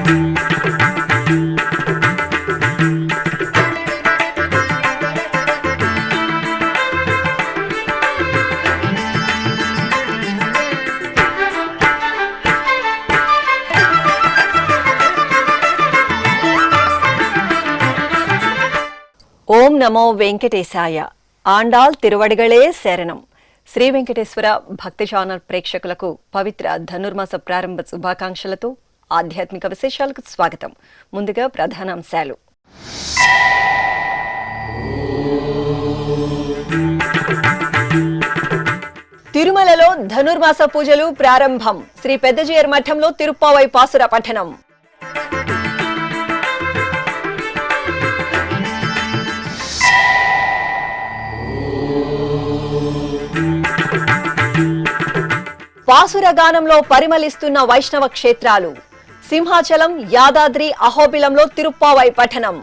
ఓం నమో వెంకటేశాయ. ఆండాల్ తిరువడిగళే శరణం. శ్రీ వెంకటేశ్వర భక్తి ఛానల్ ప్రేక్షకులకు పవిత్ర ధనుర్మాస ప్రారంభ శుభాకాంక్షలతో ఆధ్యాత్మిక విశేషాలకు స్వాగతం. ముందుగా ప్రధానాంశాలు. తిరుమలలో ధనుర్మాస పూజలు ప్రారంభం. శ్రీ పెద్దజీయర్ మఠంలో తిరుప్పావై పాసుర పఠనం. పాసుర గానంలో పరిమళిస్తున్న వైష్ణవ క్షేత్రాలు. సింహాచలం, యాదాద్రి, అహోబిలంలో తిరుప్పావై పఠనం.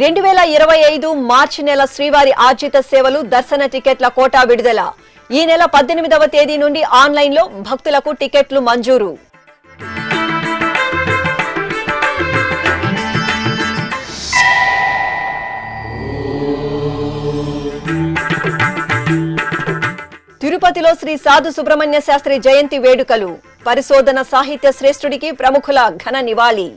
2025 మార్చి నెల శ్రీవారి ఆర్జిత సేవలు దర్శన టికెట్ల కోటా విడుదల. ఈ నెల 18వ తేదీ నుండి ఆన్లైన్లో భక్తులకు టికెట్లు మంజూరు. తిరుపతిలో శ్రీ సాధు సుబ్రహ్మణ్య శాస్త్రి జయంతి వేడుకలు. పరిశోధన సాహిత్య శ్రేష్ఠుడికి ప్రముఖుల ఘన నివాళి.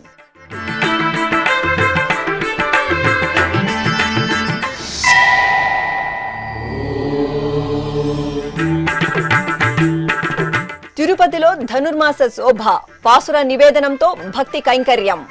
తిరుపతిలో ధనుర్మాస శోభ. పాసుర నివేదనంతో భక్తి కైంకర్యం.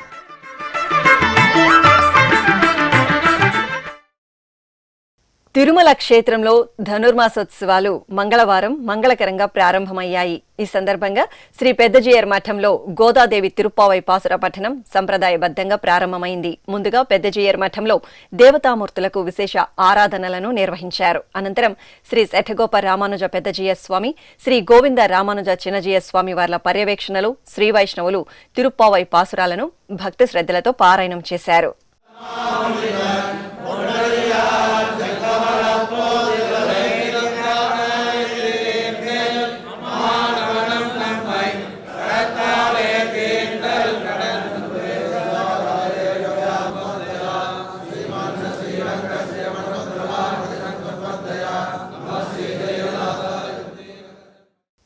తిరుమల క్షేత్రంలో ధనుర్మాసోత్సవాలు మంగళవారం మంగళకరంగా ప్రారంభమయ్యాయి. ఈ సందర్భంగా శ్రీ పెద్దజీయర్ మఠంలో గోదాదేవి తిరుప్పావై పాసుర పఠనం సంప్రదాయబద్ధంగా ప్రారంభమైంది. ముందుగా పెద్దజీయర్ మఠంలో దేవతామూర్తులకు విశేష ఆరాధనలను నిర్వహించారు. అనంతరం శ్రీ శఠగోప రామానుజ పెద్దజీయ స్వామి, శ్రీ గోవింద రామానుజ చిన్నజీయ స్వామి వార్ల పర్యవేక్షణలో శ్రీ వైష్ణవులు తిరుప్పావై పాసురాలను భక్తి శ్రద్ధలతో పారాయణం చేశారు.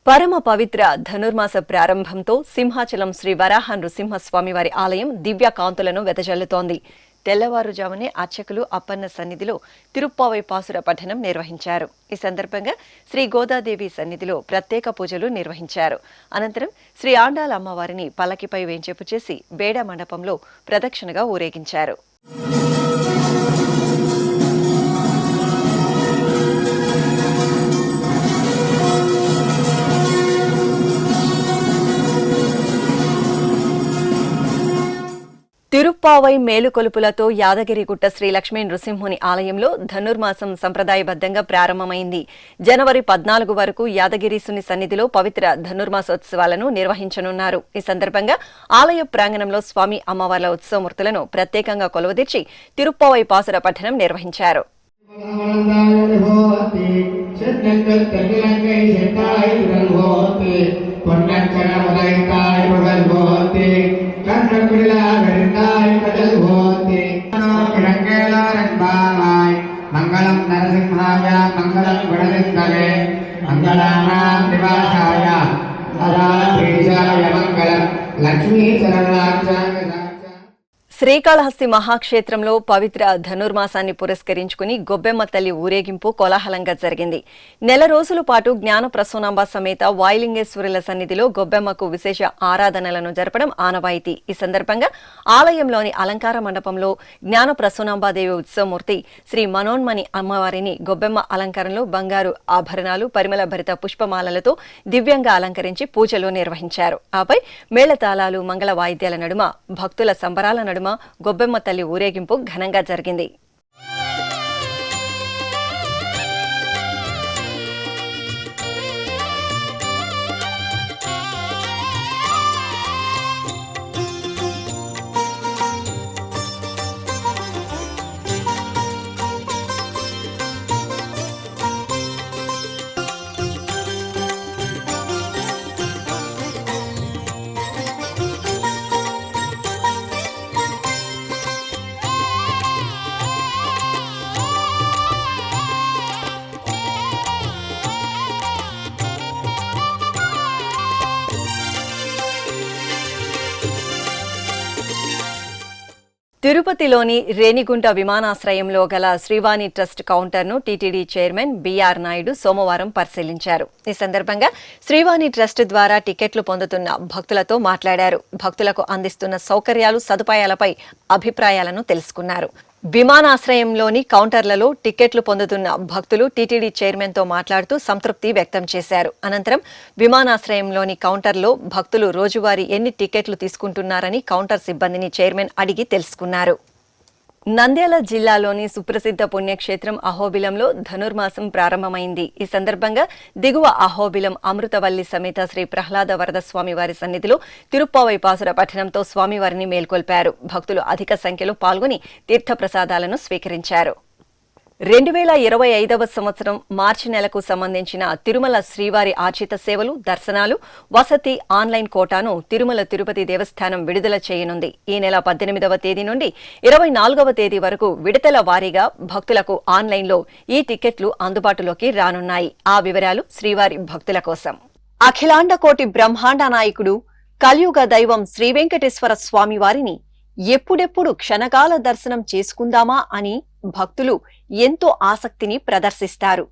పరమ పవిత్ర ధనుర్మాస ప్రారంభంతో సింహాచలం శ్రీ వరాహ నృసింహస్వామి వారి ఆలయం దివ్య కాంతులను వెదజల్లుతోంది. తెల్లవారుజామునే అర్చకులు అప్పన్న సన్నిధిలో తిరుప్పావై పాసుర పఠనం నిర్వహించారు. ఈ సందర్భంగా శ్రీ గోదాదేవి సన్నిధిలో ప్రత్యేక పూజలు నిర్వహించారు. అనంతరం శ్రీ ఆండాల అమ్మవారిని పల్లకిపై వేంచేపు చేసి బేడ మండపంలో ప్రదక్షిణగా ఊరేగించారు. తిరుప్పావై మేలుకొలుపులతో యాదగిరిగుట్ట శ్రీ లక్ష్మీ నృసింహుని ఆలయంలో ధనుర్మాసం సంప్రదాయబద్ధంగా ప్రారంభమైంది. జనవరి 14 వరకు యాదగిరీసుని సన్నిధిలో పవిత్ర ధనుర్మాసోత్సవాలను నిర్వహించనున్నారు. ఈ సందర్భంగా ఆలయ ప్రాంగణంలో స్వామి అమ్మవార్ల ఉత్సవమూర్తులను ప్రత్యేకంగా కొలువుదీర్చి తిరుప్పావై పాసుర పఠనం నిర్వహించారు. మంగళం నరసింహాయ మంగళం గుణసింధవే మంగళానాం నివాసాయ సదాశేషాయ మంగళం లక్ష్మీ సర్వరాక్షాయ. శ్రీకాళహస్తి మహాక్షేత్రంలో పవిత్ర ధనుర్మాసాన్ని పురస్కరించుకుని గొబ్బెమ్మ తల్లి ఊరేగింపు కోలాహలంగా జరిగింది. నెల రోజుల పాటు జ్ఞాన ప్రసూనాంబ సమేత వాయులింగేశ్వరుల సన్నిధిలో గొబ్బెమ్మకు విశేష ఆరాధనలను జరపడం ఆనవాయితీ. ఈ సందర్భంగా ఆలయంలోని అలంకార మండపంలో జ్ఞాన ప్రసూనాంబాదేవి ఉత్సవమూర్తి శ్రీ మనోన్మణి అమ్మవారిని గొబ్బెమ్మ అలంకారంలో బంగారు ఆభరణాలు, పరిమళ భరిత పుష్పమాలలతో దివ్యంగా అలంకరించి పూజలు నిర్వహించారు. ఆపై మేళతాళాలు, మంగళ వాయిద్యాల నడుమ భక్తుల సంబరాల నడుమ గొబ్బెమ్మ తల్లి ఊరేగింపు ఘనంగా జరిగింది. తిరుపతిలోని రేణిగుంట విమానాశ్రయంలో గల శ్రీవాణి ట్రస్ట్ కౌంటర్ను టీటీడీ చైర్మన్ బీఆర్ నాయుడు సోమవారం పరిశీలించారు. ఈ సందర్భంగా శ్రీవాణి ట్రస్ట్ ద్వారా టికెట్లు పొందుతున్న భక్తులతో మాట్లాడారు. భక్తులకు అందిస్తున్న సౌకర్యాలు, సదుపాయాలపై అభిప్రాయాలను తెలుసుకున్నారు. విమానాశ్రయంలోని కౌంటర్లలో టికెట్లు పొందుతున్న భక్తులు టీటీడీ చైర్మన్తో మాట్లాడుతూ సంతృప్తి వ్యక్తం చేశారు. అనంతరం విమానాశ్రయంలోని కౌంటర్లో భక్తులు రోజువారీ ఎన్ని టికెట్లు తీసుకుంటున్నారని కౌంటర్ సిబ్బందిని చైర్మన్ అడిగి తెలుసుకున్నారు. నంద్యాల జిల్లాలోని సుప్రసిద్ధ పుణ్యక్షేత్రం అహోబిలంలో ధనుర్మాసం ప్రారంభమైంది. ఈ సందర్భంగా దిగువ అహోబిలం అమృతవల్లి సమేత శ్రీ ప్రహ్లాద వరద స్వామివారి సన్నిధిలో తిరుప్పావైపాసుర పఠనంతో స్వామివారిని మేల్కొల్పారు. భక్తులు అధిక సంఖ్యలో పాల్గొని తీర్థప్రసాదాలను స్వీకరించారు. 2025వ సంవత్సరం మార్చి నెలకు సంబంధించిన తిరుమల శ్రీవారి ఆర్జిత సేవలు, దర్శనాలు, వసతి ఆన్లైన్ కోటాను తిరుమల తిరుపతి దేవస్థానం విడుదల చేయనుంది. ఈ నెల 18వ తేదీ నుండి 24వ తేదీ వరకు విడతల వారీగా భక్తులకు ఆన్లైన్లో ఈ టికెట్లు అందుబాటులోకి రానున్నాయి. ఆ వివరాలు శ్రీవారి భక్తుల కోసం. అఖిలాండ కోటి బ్రహ్మాండ నాయకుడు, కలియుగ దైవం శ్రీ వెంకటేశ్వర స్వామివారిని ఎప్పుడెప్పుడు క్షణకాల దర్శనం చేసుకుందామా అని భక్తులు ఎంతో ఆసక్తిని ప్రదర్శిస్తారు.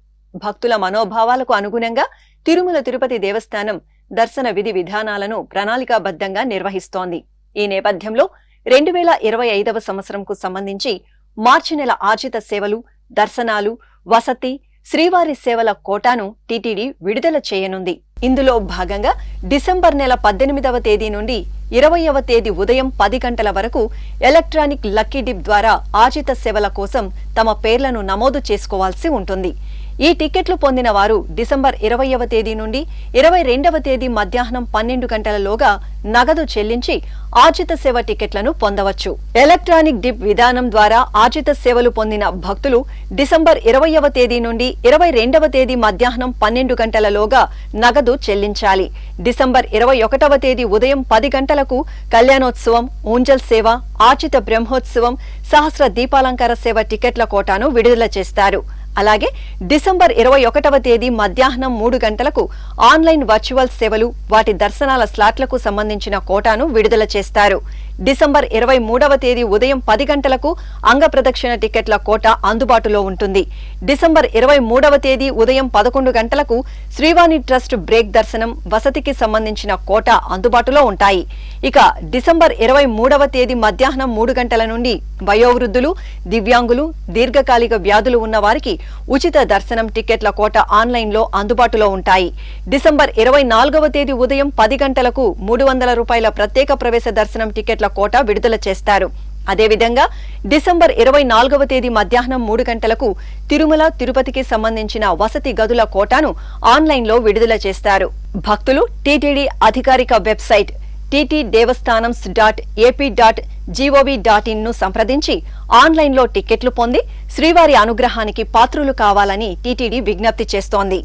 భక్తుల మనోభావాలకు అనుగుణంగా తిరుమల తిరుపతి దేవస్థానం దర్శన విధి విధానాలను ప్రణాళికాబద్ధంగా నిర్వహిస్తోంది. ఈ నేపథ్యంలో 2025వ సంవత్సరంకు సంబంధించి మార్చి నెల ఆర్జిత సేవలు, దర్శనాలు, వసతి, శ్రీవారి సేవల కోటాను టీటీడీ విడుదల చేయనుంది. ఇందులో భాగంగా డిసెంబర్ నెల 18వ తేదీ నుండి 20వ తేదీ ఉదయం 10 గంటల వరకు ఎలక్ట్రానిక్ లక్కీ డిప్ ద్వారా ఆర్జిత సేవల కోసం తమ పేర్లను నమోదు చేసుకోవాల్సి ఉంటుంది. ఈ టికెట్లు పొందిన వారు డిసెంబర్ 20వ తేదీ నుండి 22వ తేదీ మధ్యాహ్నం 12 గంటలలోగా నగదు చెల్లించి ఆర్జిత సేవ టికెట్లను పొందవచ్చు. ఎలక్ట్రానిక్ డిప్ విధానం ద్వారా ఆర్జిత సేవలు పొందిన భక్తులు డిసెంబర్ 20వ తేదీ నుండి 22వ తేదీ మధ్యాహ్నం 12 గంటలలోగా నగదు చెల్లించాలి. డిసెంబర్ 21వ తేదీ ఉదయం 10 గంటలకు కళ్యాణోత్సవం, ఊంజల్ సేవ, ఆర్జిత బ్రహ్మోత్సవం, సహస్ర దీపాలంకార సేవ టికెట్ల కోటాను విడుదల చేస్తారు. అలాగే డిసెంబర్ 21వ తేదీ మధ్యాహ్నం 3 గంటలకు ఆన్లైన్ వర్చువల్ సేవలు, వాటి దర్శనాల స్లాట్లకు సంబంధించిన కోటాను విడుదల చేస్తారు. డిసెంబర్ 23వ తేదీ ఉదయం 10 గంటలకు అంగ ప్రదక్షిణ టికెట్ల కోట అందుబాటులో ఉంటుంది. డిసెంబర్ 23వ తేదీ ఉదయం 11 గంటలకు శ్రీవాణి ట్రస్ట్ బ్రేక్ దర్శనం, వసతికి సంబంధించిన కోట అందుబాటులో ఉంటాయి. ఇక డిసెంబర్ 23వ తేదీ మధ్యాహ్నం 3 గంటల నుండి వయోవృద్ధులు, దివ్యాంగులు, దీర్ఘకాలిక వ్యాధులు ఉన్న వారికి ఉచిత దర్శనం టికెట్ల కోట ఆన్లైన్లో అందుబాటులో ఉంటాయి. డిసెంబర్ 24వ తేదీ ఉదయం 10 గంటలకు 300 రూపాయల ప్రత్యేక ప్రవేశ దర్శనం టికెట్ల కోట విడుదల చేస్తారు. అదేవిధంగా డిసెంబర్ 24వ తేదీ మధ్యాహ్నం 3 గంటలకు తిరుమల, తిరుపతికి సంబంధించిన వసతి గదుల కోటాను ఆన్లైన్లో విడుదల చేస్తారు. భక్తులు టీటీడీ అధికారిక వెబ్సైట్ ttdevastanams.ap.gov.in ను సంప్రదించి ఆన్లైన్లో టికెట్లు పొంది శ్రీవారి అనుగ్రహానికి పాత్రులు కావాలని టీటీడీ విజ్ఞప్తి చేస్తోంది.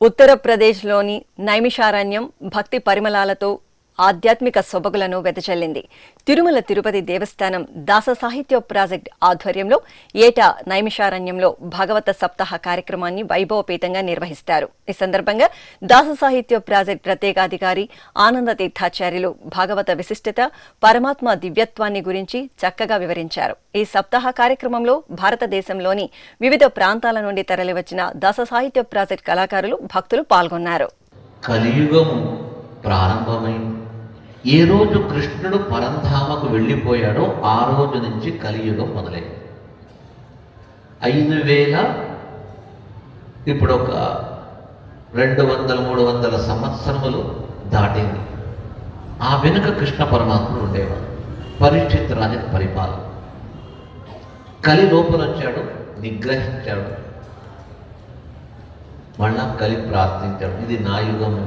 ఉత్తరప్రదేశ్లోని నైమిషారణ్యం భక్తి పరిమళాలతో ఆధ్యాత్మిక సొబగులను వెదజల్లింది. తిరుమల తిరుపతి దేవస్థానం దాస సాహిత్య ప్రాజెక్ట్ ఆధ్వర్యంలో ఏటా నైమిషారణ్యంలో భాగవత సప్తాహ కార్యక్రమాన్ని వైభవపేతంగా నిర్వహిస్తారు. ఈ సందర్భంగా దాస సాహిత్య ప్రాజెక్ట్ ప్రత్యేకాధికారి ఆనంద తీర్థాచార్యులు భాగవత విశిష్టత, పరమాత్మ దివ్యత్వాన్ని గురించి చక్కగా వివరించారు. ఈ సప్తాహ కార్యక్రమంలో భారతదేశంలోని వివిధ ప్రాంతాల నుండి తరలివచ్చిన దాస సాహిత్య ప్రాజెక్ట్ కళాకారులు, భక్తులు పాల్గొన్నారు. కలియుగము ప్రారంభమైంది. ఏ రోజు కృష్ణుడు పరంధామకు వెళ్ళిపోయాడో ఆ రోజు నుంచి కలియుగం మొదలైంది. 5000 ఇప్పుడు ఒక 200-300 సంవత్సరములు దాటింది. ఆ వెనుక కృష్ణ పరమాత్ముడు ఉండేవాడు. పరీక్షిత్ రాజు పరిపాలన. కలి లోపల వచ్చాడు, నిగ్రహించాడు. మళ్ళా కలి ప్రార్థించాడు, ఇది నా యుగము,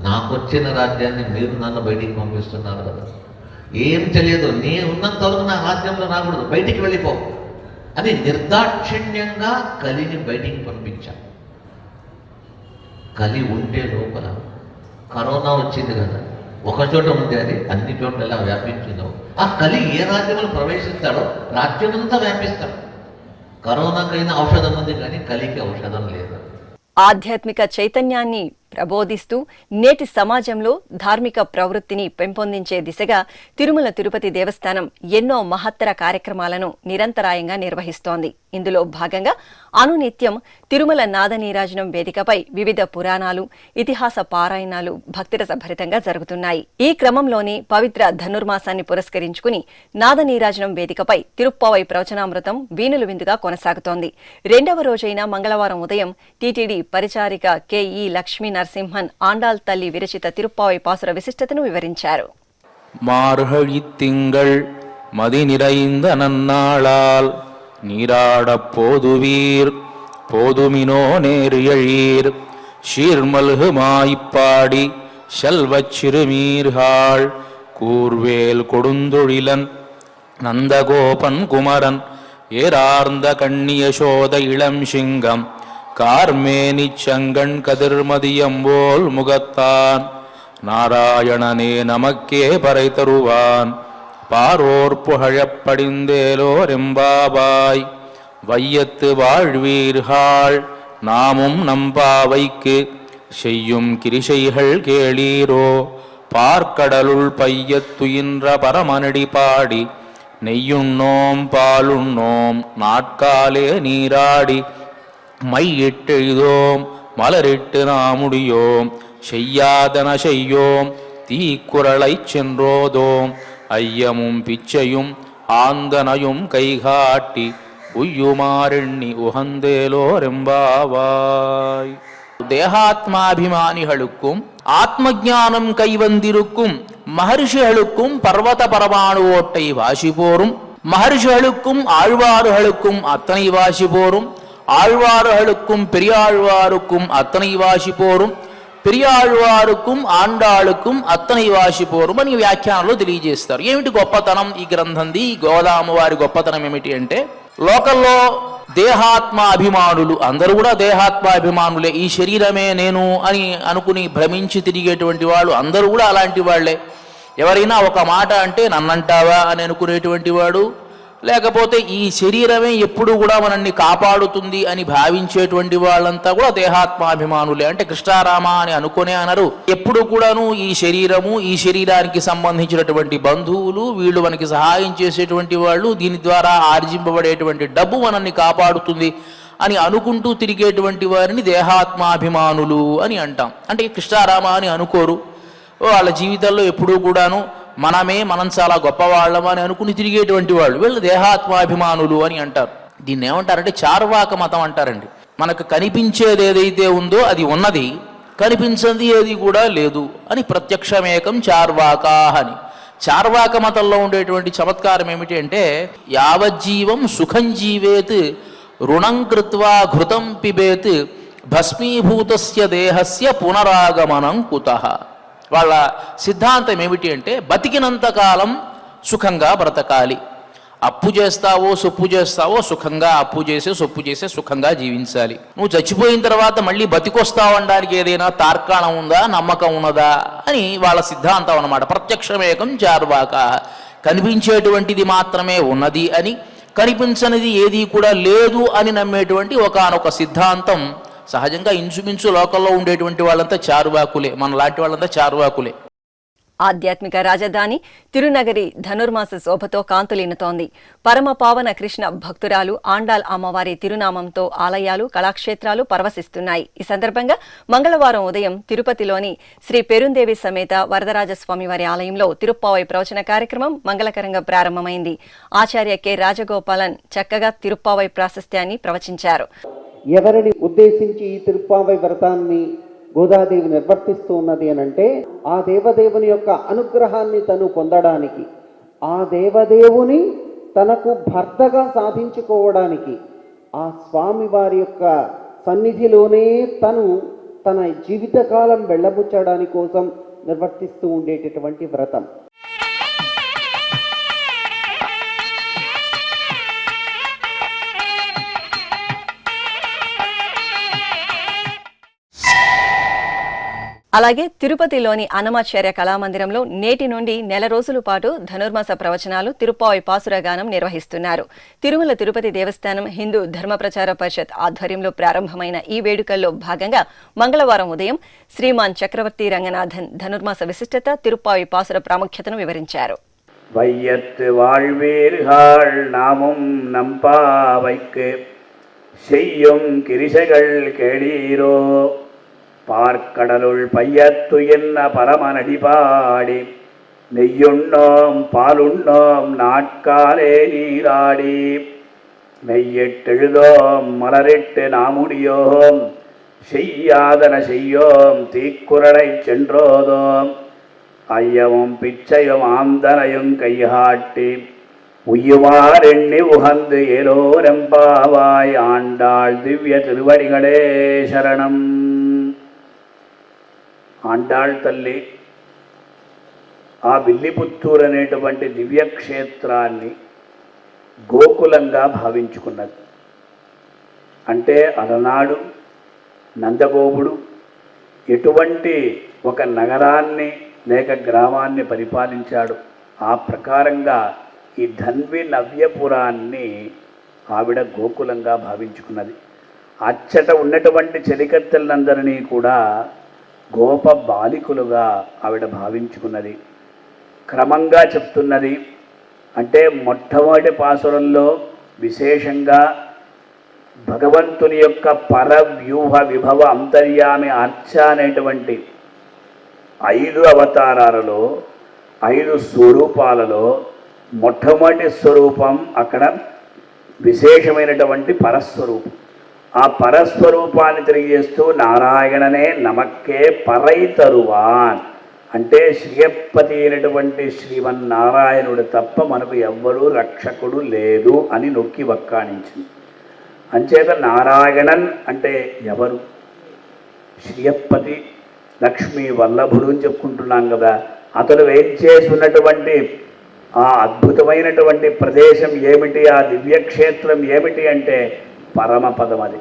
నాకొచ్చిన రాజ్యాన్ని మీరు నన్ను బయటికి పంపిస్తున్నారు కదా, ఏం తెలియదు, నేను ఉన్నంత వరకు నా రాజ్యంలో రాకూడదు, బయటికి వెళ్ళిపో అని నిర్దాక్షిణ్యంగా కలిని బయటికి పంపించాను. కలి ఉంటే లోపల కరోనా వచ్చింది కదా, ఒక చోట ఉంది, అది అన్ని చోట్ల ఎలా వ్యాపించిందో, ఆ కలి ఏ రాజ్యంలో ప్రవేశిస్తాడో రాజ్యమంతా వ్యాపిస్తాడు. కరోనాకైనా ఔషధం ఉంది కానీ కలికి ఔషధం లేదు. ఆధ్యాత్మిక చైతన్యాన్ని ప్రబోధిస్తూ నేటి సమాజంలో ధార్మిక ప్రవృత్తిని పెంపొందించే దిశగా తిరుమల తిరుపతి దేవస్థానం ఎన్నో మహత్తర కార్యక్రమాలను నిరంతరాయంగా నిర్వహిస్తోంది. ఇందులో భాగంగా అనునిత్యం తిరుమల నాదనీరాజనం వేదికపై వివిధ పురాణాలు, ఇతిహాస పారాయణాలు భక్తిరసభరితంగా జరుగుతున్నాయి. ఈ క్రమంలోనే పవిత్ర ధనుర్మాసాన్ని పురస్కరించుకుని నాదనీరాజనం వేదికపై తిరుప్పావై ప్రవచనామృతం వీనులు విందుగా కొనసాగుతోంది. రెండవ రోజైన మంగళవారం ఉదయం టీటీడీ పరిచారిక కెఈ లక్ష్మీ నరసింహన్ ఆండాల్ తల్లి విరచిత తిరుప్పావై పాసుర విశిష్టతను వివరించారు. மார்கழி திங்கள் மதி நிறைந்த நன்னாளால் நீராடப் போதுவீர் போதுமினோ நேரியழீர் ஷீர்மல்கு மாய்ப்பாடி செல்வச் சிறுமீர்காள் கூர்வேல் கொடுந்தொழிலன் நந்தகோபன் குமரன் ஏரார்ந்த கண்ணியசோத இளம் சிங்கம் கார்மேனிச் சங்கண் கதிர்மதியம்போல் முகத்தான் நாராயணனே நமக்கே பறை தருவான் பாரோர் புகழப் படிந்தேலோர் எம்பாபாய் வையத்து வாழ்வீர்கள் நாமும் நம்பாவைக்கு செய்யும் கிரிசைகள் கேளீரோ பார்க்கடலுள் பையத்துயின்ற பரமனடி பாடி நெய்யுண்ணோம் பாலுண்ணோம் நாட்காலே நீராடி மையிட்டெழுதோம் மலரிட்டு நாமுடியோம் செய்யாதன செய்யோம் தீக்குறளைச் சென்றோதோம் ஐயமும் பிச்சையும் ஆந்தனையும் கைகாட்டி உய்யுமாறெண்ணி உகந்தேலோரெம்பாவாய். தேகாத்மாபிமானிகளுக்கும் ஆத்மஞானம் கைவந்திருக்கும் மகர்ஷிகளுக்கும் பர்வத பரமாணு ஓட்டை வாசி போரும், மகர்ஷிகளுக்கும் ஆழ்வார்களுக்கும் அத்தனை வாசி போரும், ஆழ்வார்களுக்கும் பெரியாழ்வாருக்கும் అత్తனை వాసిపోరు, పెరియాళ్వారుக்கும் ఆండాళుக்கும் అత్తனை వాసిపోరు అని వ్యాఖ్యానంలో తెలియజేస్తారు. ఏమిటి గొప్పతనం ఈ గ్రంథంది? గోదామ వారి గొప్పతనం ఏమిటి అంటే, లోకల్లో దేహాత్మాభిమానులు అందరూ కూడా దేహాత్మాభిమానులే. ఈ శరీరమే నేను అని అనుకుని భ్రమించి తిరిగేటువంటి వాళ్ళు అందరూ కూడా అలాంటి వాళ్లే. ఎవరైనా ఒక మాట అంటే నన్నంటావా అని అనుకునేటువంటి వాడు, లేకపోతే ఈ శరీరమే ఎప్పుడు కూడా మనల్ని కాపాడుతుంది అని భావించేటువంటి వాళ్ళంతా కూడా దేహాత్మాభిమానులే. అంటే కృష్ణారామ అని అనుకునే అనరు. ఎప్పుడు కూడాను ఈ శరీరము, ఈ శరీరానికి సంబంధించినటువంటి బంధువులు, వీళ్ళు మనకి సహాయం చేసేటువంటి వాళ్ళు, దీని ద్వారా ఆర్జింపబడేటువంటి డబ్బు మనల్ని కాపాడుతుంది అని అనుకుంటూ తిరిగేటువంటి వారిని దేహాత్మాభిమానులు అని అంటాం. అంటే కృష్ణారామ అని అనుకోరు. వాళ్ళ జీవితంలో ఎప్పుడూ కూడాను మనం చాలా గొప్పవాళ్ళం అని అనుకుని తిరిగేటువంటి వాళ్ళు, వీళ్ళు దేహాత్మాభిమానులు అని అంటారు. దీన్ని ఏమంటారంటే చార్వాక మతం అంటారండి. మనకు కనిపించేది ఏదైతే ఉందో అది ఉన్నది, కనిపించింది ఏది కూడా లేదు అని ప్రత్యక్షమేకం చార్వాకా అని. చార్వాక మతంలో ఉండేటువంటి చమత్కారం ఏమిటి అంటే, యావజ్జీవం సుఖం జీవేత్ రుణం కృత్వా ఘృతం పిబేత్ భస్మీభూతస్య దేహస్య పునరాగమనం కుతః. వాళ్ళ సిద్ధాంతం ఏమిటి అంటే, బతికినంతకాలం సుఖంగా బ్రతకాలి. అప్పు చేస్తావో సొప్పు చేస్తావో సుఖంగా అప్పు చేసే సొప్పు చేసే సుఖంగా జీవించాలి. నువ్వు చచ్చిపోయిన తర్వాత మళ్ళీ బతికొస్తావనడానికి ఏదైనా తార్కాణం ఉందా, నమ్మకం ఉన్నదా అని వాళ్ళ సిద్ధాంతం అన్నమాట. ప్రత్యక్షమేకం చార్వాక. కనిపించేటువంటిది మాత్రమే ఉన్నది అని, కనిపించనిది ఏది కూడా లేదు అని నమ్మేటువంటి ఒకానొక సిద్ధాంతం. సహజంగా ఇంచుమించు లోకల్లో ఉండేటువంటి వాళ్ళంతా చార్వాకులే, మన లాంటి వాళ్ళంతా చార్వాకులే. ఆధ్యాత్మిక రాజధాని తిరునగరి ధనుర్మాస శోభతో కాంతులీనుతోంది. పరమ పావన కృష్ణ భక్తురాలు ఆండాల్ అమ్మవారి తిరునామంతో ఆలయాలు, కళాక్షేత్రాలు పరవశిస్తున్నాయి. ఈ సందర్భంగా మంగళవారం ఉదయం తిరుపతిలోని శ్రీ పెరుందేవి సమేత వరదరాజస్వామివారి ఆలయంలో తిరుప్పావై ప్రవచన కార్యక్రమం మంగళకరంగా ప్రారంభమైంది. ఆచార్య కె రాజగోపాలన్ చక్కగా తిరుప్పావై ప్రాశస్త్యాన్ని ప్రవచించారు. ఎవరిని ఉద్దేశించి ఈ తిరుప్పావై వ్రతాన్ని గోదాదేవి నిర్వర్తిస్తూ ఉన్నది అనంటే, ఆ దేవదేవుని యొక్క అనుగ్రహాన్ని తను పొందడానికి, ఆ దేవదేవుని తనకు భర్తగా సాధించుకోవడానికి, ఆ స్వామి వారి యొక్క సన్నిధిలోనే తను తన జీవితకాలం వెళ్ళబుచ్చడానికి కోసం నిర్వర్తిస్తూ ఉండేటటువంటి వ్రతం. అలాగే తిరుపతిలోని అన్నమాచార్య కళామందిరంలో నేటి నుండి నెల రోజుల పాటు ధనుర్మాస ప్రవచనాలు తిరుప్పావై పాసురగానం నిర్వహిస్తున్నారు. తిరుమల తిరుపతి దేవస్థానం హిందూ ధర్మ ప్రచార పరిషత్ ఆధ్వర్యంలో ప్రారంభమైన ఈ వేడుకల్లో భాగంగా మంగళవారం ఉదయం శ్రీమాన్ చక్రవర్తి రంగనాథన్ ధనుర్మాస విశిష్టత, తిరుప్పావై పాసుర ప్రాముఖ్యతను వివరించారు. வையத்து வாழ்வீர்கள் நாமும் நம்பாவைக்கு செய்யும் கிரிசைகள் கேளீரோ பார்க்கடலுள் பையத்து என்ன பரமனடிபாடி நெய்யுண்ணோம் பாலுண்ணோம் நாட்காலே நீராடி மெய்யிட்டெழுதோம் மலரிட்டு நாமுடியோம் செய்யாதன செய்யோம் தீக்குறளை சென்றோதோம் ஐயமும் பிச்சையும் ஆந்தனையும் கைகாட்டி உய்யுமார் எண்ணி உகந்து ஏலோரெம்பாவாய் ஆண்டாள் திவ்ய திருவடிகளே சரணம். ఆండాళ్ తల్లి ఆ విల్లిపుత్తూరు అనేటువంటి దివ్యక్షేత్రాన్ని గోకులంగా భావించుకున్నది. అంటే అలనాడు నందగోపుడు ఎటువంటి ఒక నగరాన్ని లేక గ్రామాన్ని పరిపాలించాడు. ఆ ప్రకారంగా ఈ ధన్వి నవ్యపురాన్ని ఆవిడ గోకులంగా భావించుకున్నది. అచ్చట ఉన్నటువంటి చెలికత్తెలందరినీ కూడా గోప బాలికులుగా ఆవిడ భావించుకున్నది. క్రమంగా చెప్తున్నది. అంటే మొట్టమొదటి పాసురంలో విశేషంగా భగవంతుని యొక్క పరవ్యూహ విభవ అంతర్యామి అర్చ అనేటువంటి 5 అవతారాలలో 5 స్వరూపాలలో మొట్టమొదటి స్వరూపం అక్కడ విశేషమైనటువంటి పరస్వరూపం. ఆ పరస్వరూపాన్ని తెలియజేస్తూ నారాయణనే నమక్కే పరై తరువాన్ అంటే శ్రీయపతి అయినటువంటి శ్రీమన్నారాయణుడు తప్ప మనకు ఎవ్వరూ రక్షకుడు లేదు అని నొక్కి వక్కాణించింది. అంచేత నారాయణన్ అంటే ఎవరు? శ్రీయపతి లక్ష్మీ వల్లభుడు అని చెప్పుకుంటున్నాం కదా. అతను వేంచేసి ఉన్నటువంటి ఆ అద్భుతమైనటువంటి ప్రదేశం ఏమిటి, ఆ దివ్యక్షేత్రం ఏమిటి అంటే పరమపదం. అది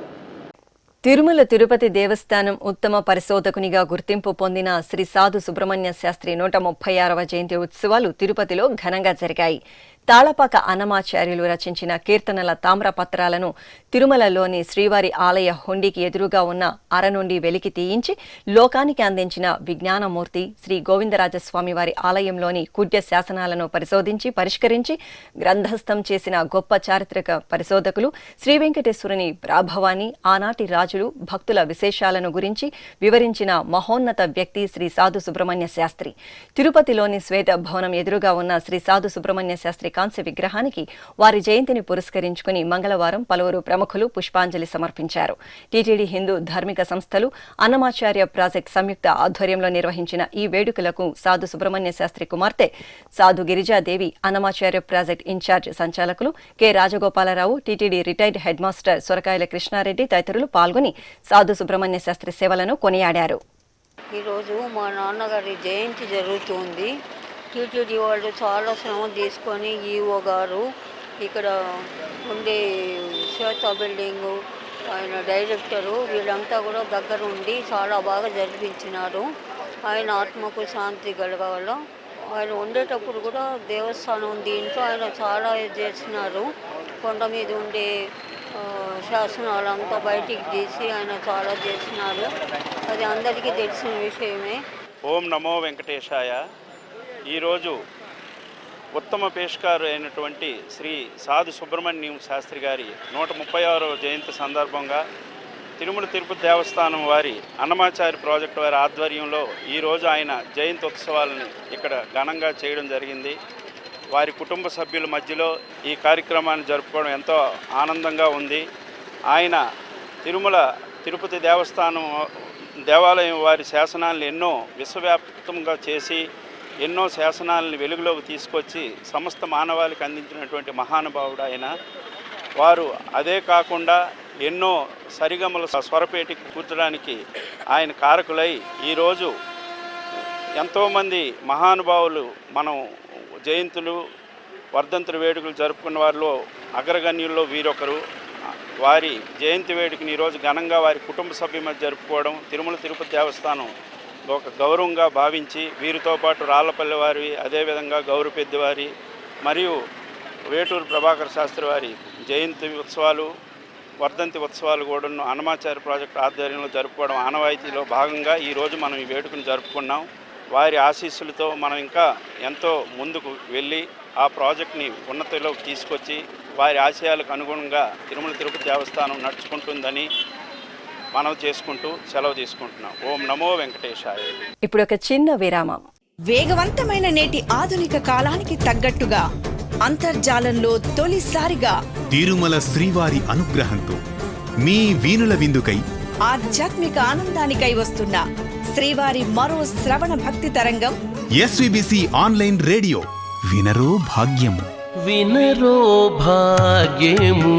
తిరుమల తిరుపతి దేవస్థానం ఉత్తమ పరిశోధకునిగా గుర్తింపు పొందిన శ్రీ సాధు సుబ్రహ్మణ్య శాస్త్రి 136వ జయంతి ఉత్సవాలు తిరుపతిలో ఘనంగా జరిగాయి. తాళపాక అన్నమాచార్యులు రచించిన కీర్తనల తామ్రపత్రాలను తిరుమలలోని శ్రీవారి ఆలయ హుండీకి ఎదురుగా ఉన్న అర నుండి వెలికి తీయించి లోకానికి అందించిన విజ్ఞానమూర్తి శ్రీ గోవిందరాజస్వామి వారి ఆలయంలోని కుడ్య శాసనాలను పరిశోధించి పరిష్కరించి గ్రంథస్థం చేసిన గొప్ప చారిత్రక పరిశోధకులు శ్రీ వెంకటేశ్వరుని ప్రాభవాన్ని, ఆనాటి రాజులు భక్తుల విశేషాలను గురించి వివరించిన మహోన్నత వ్యక్తి శ్రీ సాధు సుబ్రహ్మణ్య శాస్త్రి. తిరుపతిలోని శ్వేత భవనం ఎదురుగా ఉన్న శ్రీ సాధు సుబ్రహ్మణ్య శాస్త్రి కాంస్య విగ్రహానికి వారి జయంతిని పురస్కరించుకుని మంగళవారం పలువురు ప్రముఖులు పుష్పాంజలి సమర్పించారు. టీటీడీ హిందూ ధార్మిక సంస్థలు, అన్నమాచార్య ప్రాజెక్ట్ సంయుక్త ఆధ్వర్యంలో నిర్వహించిన ఈ వేడుకలకు సాధు సుబ్రహ్మణ్య శాస్త్రి కుమార్తె సాధు గిరిజాదేవి, అన్నమాచార్య ప్రాజెక్ట్ ఇన్ఛార్జ్ సంచాలకులు K Rajagopalarao, TTD retired head master Sorakayala Krishnareddy తదితరులు పాల్గొని సాధు సుబ్రహ్మణ్య శాస్త్రి సేవలను కొనియాడారు. ఈరోజు మా నాన్నగారి జయంతి జరుగుతుంది. టీటీడీ వాళ్ళు చాలా శ్రమ తీసుకొని ఈఓ గారు ఇక్కడ ఉండే శ్వేత బిల్డింగు, ఆయన డైరెక్టరు వీళ్ళంతా కూడా దగ్గర ఉండి చాలా బాగా జరిపించినారు. ఆయన ఆత్మకు శాంతి కలగాల. ఆయన ఉండేటప్పుడు కూడా దేవస్థానం దీంట్లో ఆయన చాలా చేసినారు. కొండ మీద ఉండే శాసనాలంతా బయటికి తీసి ఆయన చాలా చేసినారు. అది అందరికీ తెలిసిన విషయమే. ఓం నమో వెంకటేశాయ. ఈరోజు ఉత్తమ పేష్కారు అయినటువంటి శ్రీ సాధు సుబ్రహ్మణ్యం శాస్త్రి గారి 136వ జయంతి సందర్భంగా తిరుమల తిరుపతి దేవస్థానం వారి అన్నమాచార్య ప్రాజెక్టు వారి ఆధ్వర్యంలో ఈరోజు ఆయన జయంతి ఉత్సవాలని ఇక్కడ ఘనంగా చేయడం జరిగింది. వారి కుటుంబ సభ్యుల మధ్యలో ఈ కార్యక్రమాన్ని జరుపుకోవడం ఎంతో ఆనందంగా ఉంది. ఆయన తిరుమల తిరుపతి దేవాలయం వారి శాసనాలను ఎన్నో విశ్వవ్యాప్తంగా చేసి ఎన్నో శాసనాలను వెలుగులోకి తీసుకొచ్చి సమస్త మానవాళికి అందించినటువంటి మహానుభావుడు ఆయన. వారు అదే కాకుండా ఎన్నో సరిగమల స్వరపేటికి కూర్చడానికి ఆయన కారకులై ఈరోజు ఎంతోమంది మహానుభావులు మనం జయంతులు, వర్ధంతుల వేడుకలు జరుపుకున్న వారిలో అగ్రగణ్యుల్లో వీరొకరు. వారి జయంతి వేడుకని ఈరోజు ఘనంగా వారి కుటుంబ సభ్యుల మధ్య జరుపుకోవడం తిరుమల తిరుపతి దేవస్థానం ఒక గౌరవంగా భావించి వీరితో పాటు రాళ్లపల్లి వారి, అదేవిధంగా గౌరపెద్దివారి మరియు వేటూరు ప్రభాకర్ శాస్త్రి వారి జయంతి ఉత్సవాలు, వర్ధంతి ఉత్సవాలు కూడా అన్నమాచార్య ప్రాజెక్టు ఆధ్వర్యంలో జరుపుకోవడం ఆనవాయితీలో భాగంగా ఈరోజు మనం ఈ వేడుకను జరుపుకున్నాం. వారి ఆశీస్సులతో మనం ఇంకా ఎంతో ముందుకు వెళ్ళి ఆ ప్రాజెక్ట్ని ఉన్నతిలోకి తీసుకొచ్చి వారి ఆశయాలకు అనుగుణంగా తిరుమల తిరుపతి దేవస్థానం నడుచుకుంటుందని మనం చేసుకుంటూ సెలవు తీసుకుంటున్నాం. ఓం నమో వెంకటేశాయ. ఇప్పుడు ఒక చిన్న విరామం. వేగవంతమైన నేటి ఆధునిక కాలానికి తగ్గట్టుగా అంతర్జాలంలో తొలిసారిగా తిరుమల శ్రీవారి అనుగ్రహంతో మీ వీణుల విందుకై ఆధ్యాత్మిక ఆనందానికై వస్తున్న శ్రీవారి మరో శ్రవణ భక్తి తరంగం ఎస్విబిసి ఆన్లైన్ రేడియో. వినరో భాగ్యము, వినరో భాగ్యము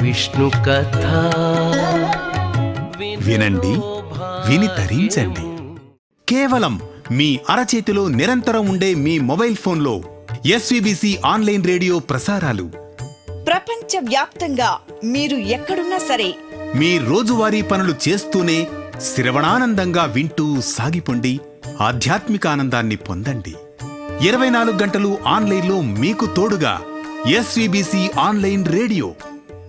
విష్ణు కథ. వినండి, విని తరించండి. కేవలం మీ అరచేతిలో నిరంతరం ఉండే మీ మొబైల్ ఫోన్లో ఎస్విబిసి ఆన్లైన్ రేడియో ప్రసారాలు ప్రపంచ వ్యాప్తంగా మీరు ఎక్కడున్నా సరే మీ రోజువారీ పనులు చేస్తూనే శ్రవణానందంగా వింటూ సాగిపోండి. ఆధ్యాత్మిక ఆనందాన్ని పొందండి. 24 గంటలు ఆన్లైన్లో మీకు తోడుగా ఎస్విబిసి ఆన్లైన్ రేడియో.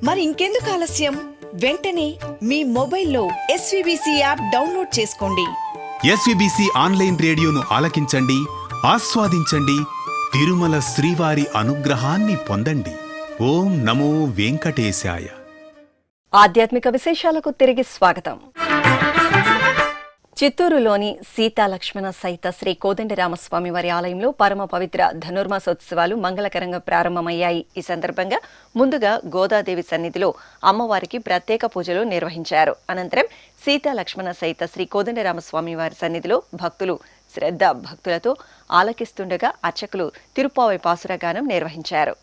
మరి ఇంకెందుకు ఆలస్యం? వెంటనే మీ మొబైల్లో ఎస్విబిసి యాప్ డౌన్లోడ్ చేసుకోండి. ఎస్విబిసి ఆన్లైన్ రేడియోను ఆలకించండి, ఆస్వాదించండి. తిరుమల శ్రీవారి అనుగ్రహాన్ని పొందండి. ఓం నమో వెంకటేశాయ. ఆధ్యాత్మిక విశేషాలకు తిరిగి స్వాగతం. చిత్తూరులోని సీతాలక్ష్మణ సహిత శ్రీ కోదండరామస్వామి వారి ఆలయంలో పరమ పవిత్ర ధనుర్మాసోత్సవాలు మంగళకరంగా ప్రారంభమయ్యాయి. ఈ సందర్భంగా ముందుగా గోదాదేవి సన్నిధిలో అమ్మవారికి ప్రత్యేక పూజలు నిర్వహించారు. అనంతరం సీతాలక్ష్మణ సహిత శ్రీ కోదండరామస్వామి వారి సన్నిధిలో భక్తులు శ్రద్ధ భక్తులతో ఆలకిస్తుండగా అర్చకులు తిరుప్పావై పాసురగానం నిర్వహించారు.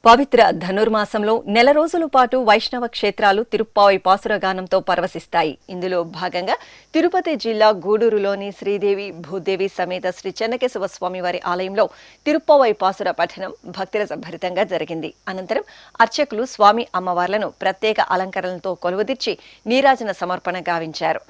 పవిత్ర ధనుర్మాసంలో నెల రోజుల పాటు వైష్ణవ క్షేత్రాలు తిరుప్పావై పాసురగానంతో పరవశిస్తాయి. ఇందులో భాగంగా తిరుపతి జిల్లా గూడూరులోని శ్రీదేవి భూదేవి సమేత శ్రీ చెన్నకేశవ స్వామి వారి ఆలయంలో తిరుప్పావై పాసుర పఠనం భక్తిరసభరితంగా జరిగింది. అనంతరం అర్చకులు స్వామి అమ్మవార్లను ప్రత్యేక అలంకరణలతో కొలువుదీర్చి నీరాజన సమర్పణ గావించారు.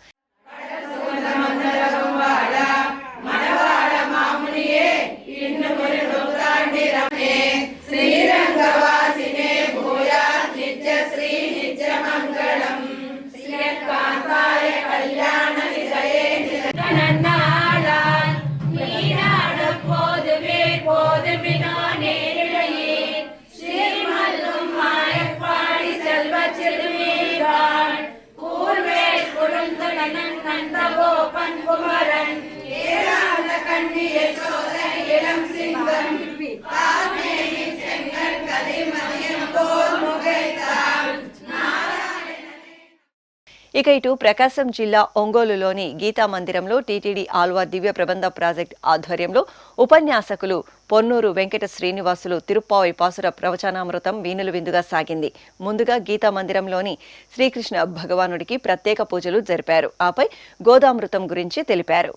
ఇక ఇటు ప్రకాశం జిల్లా ఒంగోలులోని గీతా మందిరంలో టీటీడీ ఆల్వా దివ్య ప్రబంధ ప్రాజెక్ట్ ఆధ్వర్యంలో ఉపన్యాసకులు పొన్నూరు వెంకట శ్రీనివాసులు తిరుప్పావై పాసుర ప్రవచనామృతం వీణుల విందుగా సాగింది. ముందుగా గీతా మందిరంలోని శ్రీకృష్ణ భగవానుడికి ప్రత్యేక పూజలు జరిపారు. ఆపై గోదామృతం గురించి తెలిపారు.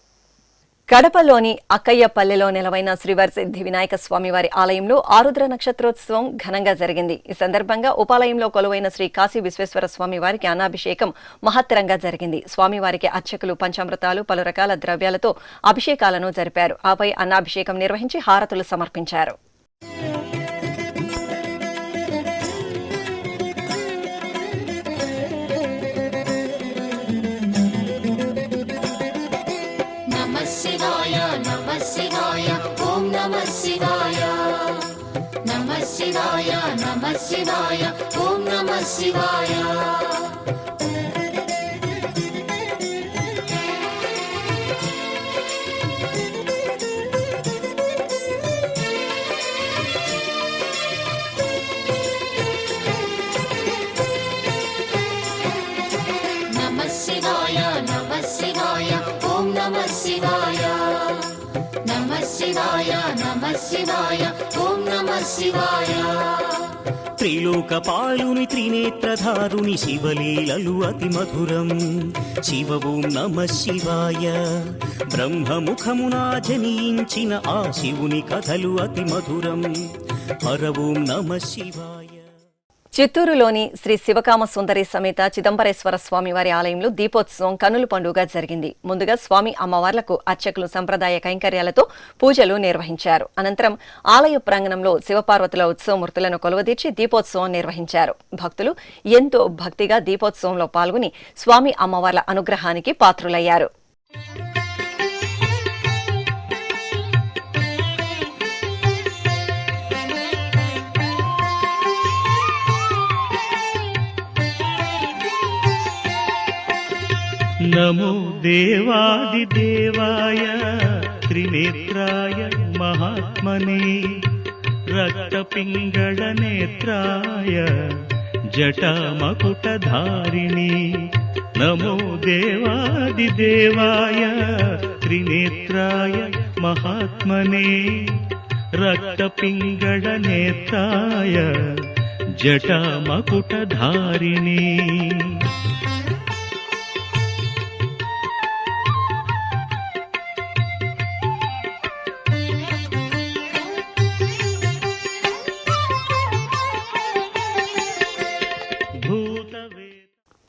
కడపలోని అక్కయ్యపల్లెలో నెలవైన శ్రీవరసిద్ధి వినాయక స్వామివారి ఆలయంలో ఆరుద్ర నక్షత్రోత్సవం ఘనంగా జరిగింది. ఈ సందర్భంగా ఉపాలయంలో కొలువైన శ్రీ కాశీ విశ్వేశ్వర స్వామి వారికి అన్నాభిషేకం మహత్తరంగా జరిగింది. స్వామివారికి అర్చకులు పంచామృతాలు పలు రకాల ద్రవ్యాలతో అభిషేకాలను జరిపారు. ఆపై అన్నాభిషేకం నిర్వహించి హారతులు సమర్పించారు. శివాయ నమః శివాయ ఓం నమః శివాయ నమః శివాయ నమః శివాయ ఓం నమః శివాయ నమః శివాయ ఓం నమః శివాయ శివాయ నమః శివాయ ఓం నమః శివాయ త్రిలోకపాలుని త్రినేత్రధారుని శివలీలలు అతి మధురం శివ ఓం నమః శివాయ బ్రహ్మముఖమున జనించిన ఆ శివుని కథలు అతి మధురం హర ఓం నమః శివాయ. చిత్తూరులోని శ్రీ శివకామ సుందరి సమేత చిదంబరేశ్వర స్వామి వారి ఆలయంలో దీపోత్సవం కన్నుల పండుగ జరిగింది. ముందుగా స్వామి అమ్మవార్లకు అర్చకులు సంప్రదాయ కైంకర్యాలతో పూజలు నిర్వహించారు. అనంతరం ఆలయ ప్రాంగణంలో శివపార్వతుల ఉత్సవమూర్తులను కొలువదీర్చి దీపోత్సవం నిర్వహించారు. భక్తులు ఎంతో భక్తిగా దీపోత్సవంలో పాల్గొని స్వామి అమ్మవార్ల అనుగ్రహానికి పాత్రులయ్యారు. నమో దేవాదిదేవాయ త్రినేత్రాయ మహాత్మనే రక్తపింగళనేత్రాయ జటామకుటధారిణి. నమో దేవాదిదేవాయ త్రినేత్రాయ మహాత్మనే రక్తపింగళనేత్రాయ జటామకుటధారిణి.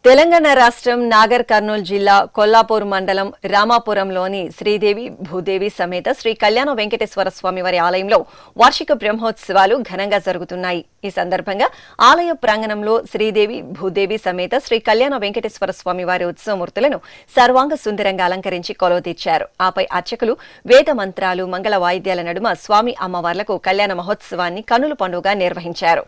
తెలంగాణ రాష్ట్రం నాగర్ కర్నూలు జిల్లా కొల్లాపూర్ మండలం రామాపురంలోని శ్రీదేవి భూదేవి సమేత శ్రీ కళ్యాణ వెంకటేశ్వర స్వామి వారి ఆలయంలో వార్షిక బ్రహ్మోత్సవాలు ఘనంగా జరుగుతున్నాయి. ఈ సందర్భంగా ఆలయ ప్రాంగణంలో శ్రీదేవి భూదేవి సమేత శ్రీ కళ్యాణ వెంకటేశ్వర స్వామి వారి ఉత్సవమూర్తులను సర్వాంగ సుందరంగా అలంకరించి కొలువుతీర్చారు. ఆపై అర్చకులు వేద మంత్రాలు మంగళ వాయిద్యాల నడుమ స్వామి అమ్మవార్లకు కళ్యాణ మహోత్సవాన్ని కన్నుల పండుగ నిర్వహించారు.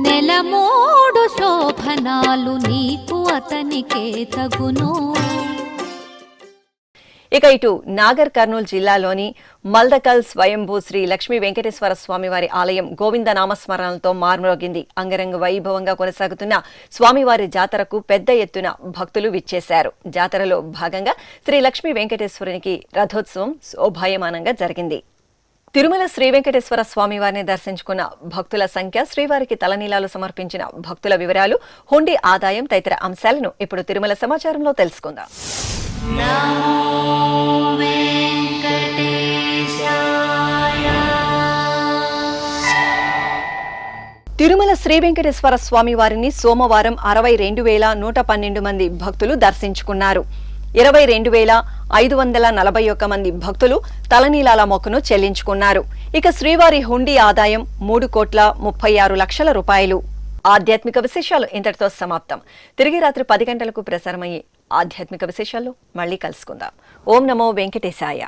నెలమోడు శోభనాలు నీకు అతనికే తగును. ఇక ఇటు నాగర్ కర్నూలు జిల్లాలోని మల్దకల్ స్వయంభూ శ్రీ లక్ష్మీ వెంకటేశ్వర స్వామి వారి ఆలయం గోవింద నామస్మరణలతో మార్మోగింది. అంగరంగ వైభవంగా కొనసాగుతున్న స్వామివారి జాతరకు పెద్ద ఎత్తున భక్తులు విచ్చేశారు. జాతరలో భాగంగా శ్రీ లక్ష్మీ వెంకటేశ్వరునికి రథోత్సవం శోభాయమానంగా జరిగింది. తిరుమల శ్రీ వెంకటేశ్వర స్వామివారిని దర్శించుకున్న భక్తుల సంఖ్య, శ్రీవారికి తలనీలాలు సమర్పించిన భక్తుల వివరాలు, హుండీ ఆదాయం తదితర అంశాలను ఇప్పుడు తిరుమల సమాచారంలో తెలుసుకుందాం. తిరుమల శ్రీ వెంకటేశ్వర స్వామి వారిని సోమవారం 62,112 మంది భక్తులు దర్శించుకున్నారు. 22,541 మంది భక్తులు తలనీలాల మొక్కును చెల్లించుకున్నారు. ఇక శ్రీవారి హుండీ ఆదాయం 3,36,00,000 రూపాయలు. ఆధ్యాత్మిక విశేషాలు ఇంతటితో సమాప్తం. తిరిగి రాత్రి 10 గంటలకు ప్రసారమయ్యే ఆధ్యాత్మిక విశేషాల్లో మళ్లీ కలుసుకుందాం. ఓం నమో వెంకటేశాయ.